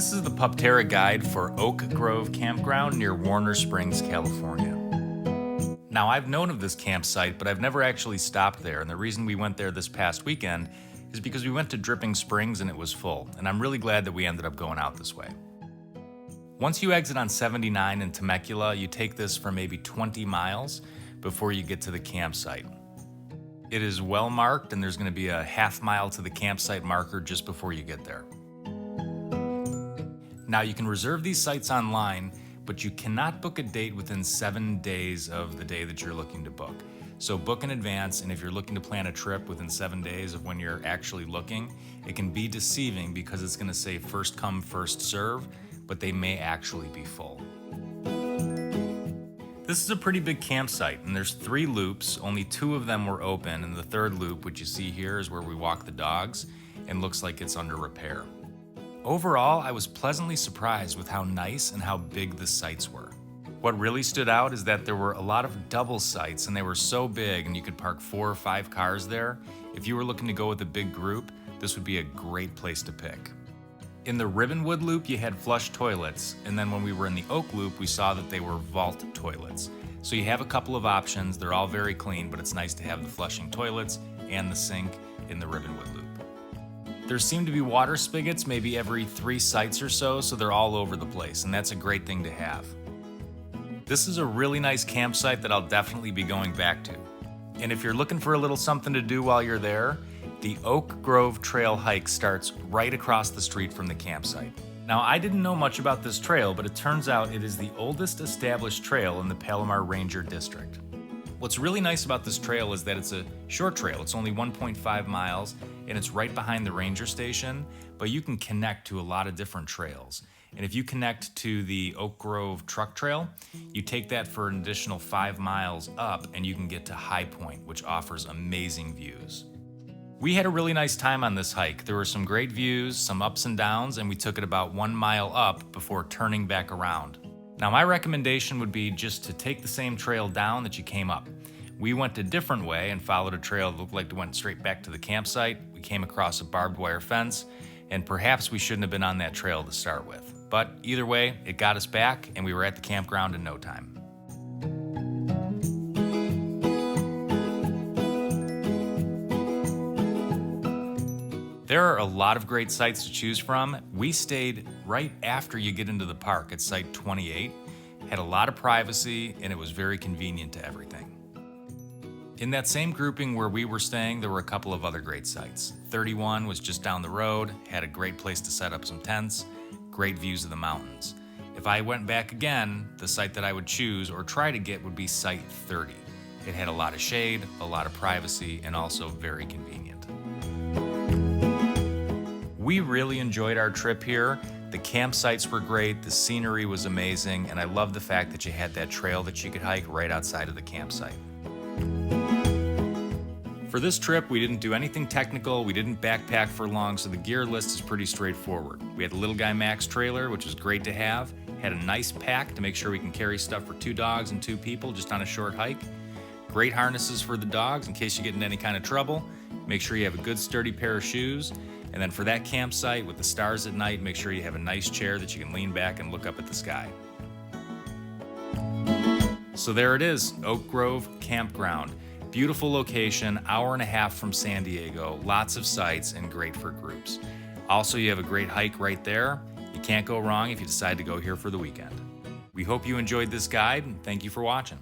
This is the Pupterra guide for Oak Grove Campground near Warner Springs, California. Now, I've known of this campsite, but I've never actually stopped there, and the reason we went there this past weekend is because we went to Dripping Springs and it was full, and I'm really glad that we ended up going out this way. Once you exit on 79 in Temecula, you take this for maybe 20 miles before you get to the campsite. It is well marked, and there's going to be a half mile to the campsite marker just before you get there. Now, you can reserve these sites online, but you cannot book a date within 7 days of the day that you're looking to book. So book in advance, and if you're looking to plan a trip within 7 days of when you're actually looking, it can be deceiving because it's going to say first come, first serve, but they may actually be full. This is a pretty big campsite, and there's 3 loops. Only 2 of them were open, and the 3rd loop, which you see here, is where we walk the dogs, and looks like it's under repair. Overall, I was pleasantly surprised with how nice and how big the sites were. What really stood out is that there were a lot of double sites, and they were so big and you could park 4 or 5 cars there. If you were looking to go with a big group, this would be a great place to pick. In the Ribbonwood loop, you had flush toilets, and then when we were in the Oak loop, we saw that they were vault toilets. So you have a couple of options. They're all very clean, but it's nice to have the flushing toilets and the sink in the Ribbonwood loop. There seem to be water spigots maybe every 3 sites or so they're all over the place, and that's a great thing to have. This is a really nice campsite that I'll definitely be going back to. And if you're looking for a little something to do while you're there, the Oak Grove Trail hike starts right across the street from the campsite. Now, I didn't know much about this trail, but it turns out it is the oldest established trail in the Palomar Ranger District. What's really nice about this trail is that it's a short trail. It's only 1.5 miles, and it's right behind the ranger station, but you can connect to a lot of different trails. And if you connect to the Oak Grove Truck Trail, you take that for an additional 5 miles up, and you can get to High Point, which offers amazing views. We had a really nice time on this hike. There were some great views, some ups and downs, and we took it about 1 mile up before turning back around. Now, my recommendation would be just to take the same trail down that you came up. We went a different way and followed a trail that looked like it went straight back to the campsite. We came across a barbed wire fence, and perhaps we shouldn't have been on that trail to start with. But either way, it got us back, and we were at the campground in no time. There are a lot of great sites to choose from. We stayed right after you get into the park at Site 28, had a lot of privacy, and it was very convenient to everything. In that same grouping where we were staying, there were a couple of other great sites. 31 was just down the road, had a great place to set up some tents, great views of the mountains. If I went back again, the site that I would choose or try to get would be Site 30. It had a lot of shade, a lot of privacy, and also very convenient. We really enjoyed our trip here. The campsites were great, the scenery was amazing, and I love the fact that you had that trail that you could hike right outside of the campsite. For this trip, we didn't do anything technical, we didn't backpack for long, so the gear list is pretty straightforward. We had a Little Guy Max trailer, which was great to have, had a nice pack to make sure we can carry stuff for 2 dogs and 2 people just on a short hike, great harnesses for the dogs in case you get in any kind of trouble, make sure you have a good sturdy pair of shoes, and then for that campsite with the stars at night, make sure you have a nice chair that you can lean back and look up at the sky. So there it is, Oak Grove Campground. Beautiful location, hour and a half from San Diego, lots of sites and great for groups. Also, you have a great hike right there. You can't go wrong if you decide to go here for the weekend. We hope you enjoyed this guide, and thank you for watching.